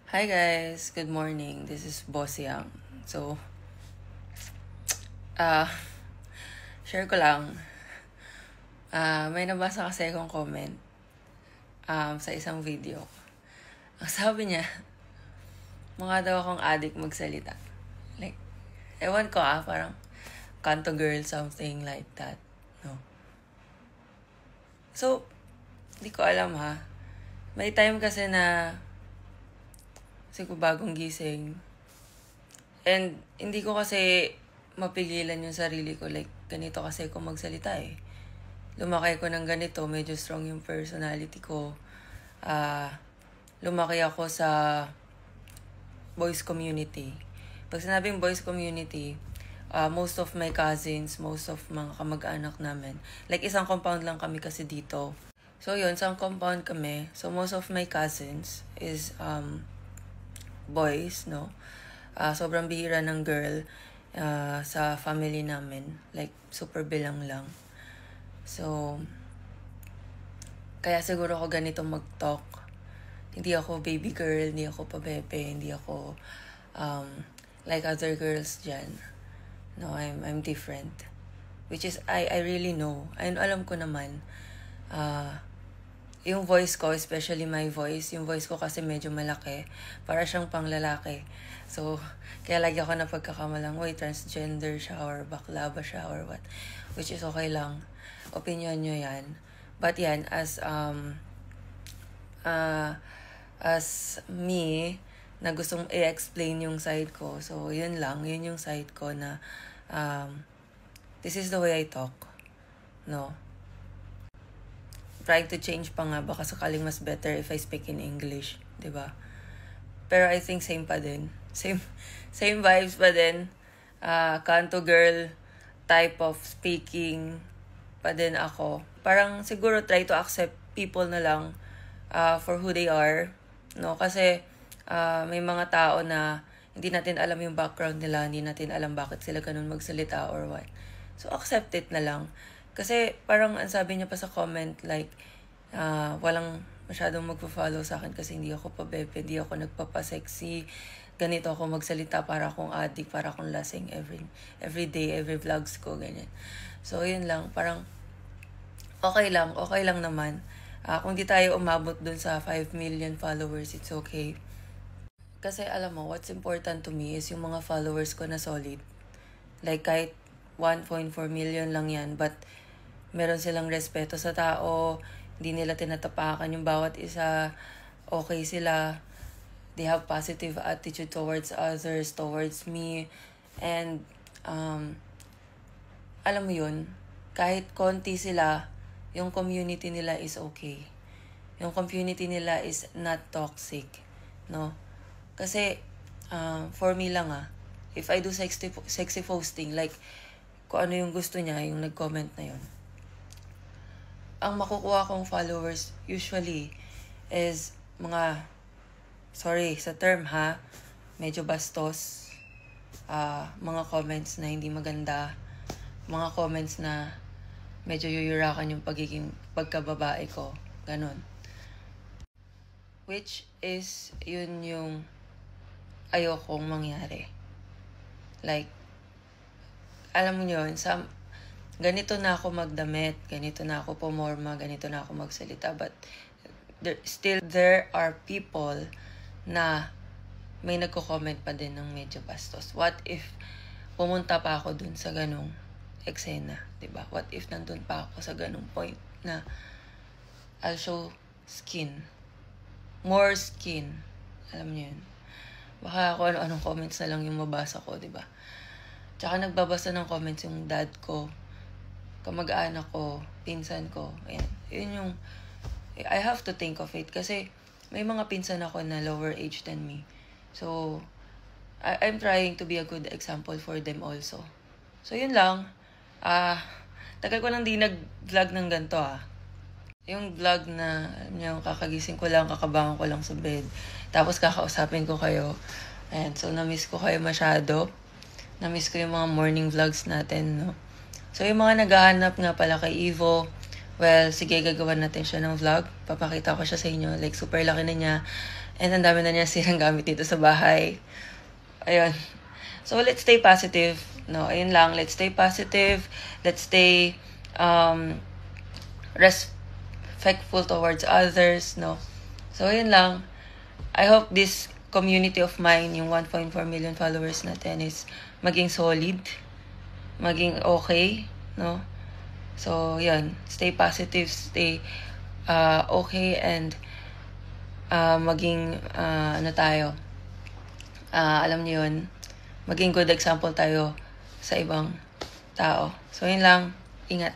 Hi guys, good morning. This is Boss Yang. So, ah, share ko lang. May nabasa kasi akong comment sa isang video. Ang sabi niya, mukha daw akong addict magsalita. Like, ewan ko parang kanto girl, something like that. No. So, di ko alam May time kasi na ko bagong gising. And hindi ko kasi mapigilan yung sarili ko. Like, ganito kasi ako magsalita Lumaki ko ng ganito. Medyo strong yung personality ko. Lumaki ako sa boys community. Pag sinabing boys community, most of my cousins, most of mga kamag-anak namin. Like, isang compound lang kami kasi dito. So, yun, isang compound kami. So, most of my cousins is boys, no? Sobrang bihira ng girl sa family namin. Like, super bilang lang. So, kaya siguro ako ganito mag-talk. Hindi ako baby girl, hindi ako pabebe, hindi ako like other girls dyan. No, I'm different. Which is, I really know. And alam ko naman, yung voice ko, especially my voice, yung voice ko kasi medyo malaki. Para siyang pang lalaki. So, kaya lagi ako napagkakamalang, transgender siya or bakla ba siya or what. Which is okay lang. Opinion nyo yan. But yan, as me, na gustong i-explain yung side ko. So, yun lang. Yun yung side ko na this is the way I talk. No? Trying to change pa nga, baka sakaling mas better if I speak in English, diba? Pero I think same pa din. Same vibes pa din. Kanto girl type of speaking pa din ako. Parang siguro try to accept people na lang for who they are. No? Kasi may mga tao na hindi natin alam yung background nila, hindi natin alam bakit sila ganun magsalita or what. So accept it na lang. Kasi parang ang sabi niya pa sa comment, like, walang masyadong magpa-follow sa akin kasi hindi ako pabebe, hindi ako nagpapasexy. Ganito ako magsalita, para akong addict, para akong lasing every day, every vlogs ko, ganyan. So, yun lang, parang okay lang naman. Kung di tayo umabot dun sa 5 million followers, it's okay. Kasi alam mo, what's important to me is yung mga followers ko na solid. Like, kahit 1.4 million lang yan, but meron silang respeto sa tao, hindi nila tinatapakan yung bawat isa, okay sila, they have positive attitude towards others, towards me, and alam mo yun, kahit konti sila, yung community nila is okay. Yung community nila is not toxic, no? Kasi, for me lang if I do sexy posting, like, kung ano yung gusto niya, yung nag-comment na yun, ang makukuha kong followers usually is mga, sorry sa term medyo bastos, mga comments na hindi maganda, mga comments na medyo yuyurakan yung pagkababae ko, ganun. Which is, yun yung ayokong mangyari. Like, alam mo yun, ganito na ako magdamit, ganito na ako pumorma, ganito na ako magsalita. But there are people na may nagko-comment pa din ng medyo bastos. What if pumunta pa ako dun sa ganung eksena, diba? What if nandun pa ako sa ganung point na I'll show skin. More skin. Alam niyo yun. Baka ako anong comments na lang yung mabasa ko, diba? Tsaka nagbabasa ng comments yung dad ko, kamag-anak ko, pinsan ko. Ayan. Yun yung, I have to think of it. Kasi may mga pinsan ako na lower age than me. So, I'm trying to be a good example for them also. So, yun lang. Tagal ko nang di nag-vlog ng ganito Yung vlog na, yung kakagising ko lang, kakabangon ko lang sa bed. Tapos kakausapin ko kayo. Ayan. So, na-miss ko kayo masyado. Na-miss ko yung mga morning vlogs natin, no? So, yung mga naghahanap nga pala kay Evo, well, sige, gagawa natin siya ng vlog. Papakita ko siya sa inyo. Like, super laki na niya. And ang dami na niya sirang gamit dito sa bahay. Ayun. So, let's stay positive. No, ayun lang. Let's stay positive. Let's stay respectful towards others. No. So, ayun lang. I hope this community of mine, yung 1.4 million followers natin, is maging solid. Maging okay. No. So, yun. Stay positive. Stay okay. And maging ano tayo. Alam niyo yun, maging good example tayo sa ibang tao. So, yun lang. Ingat.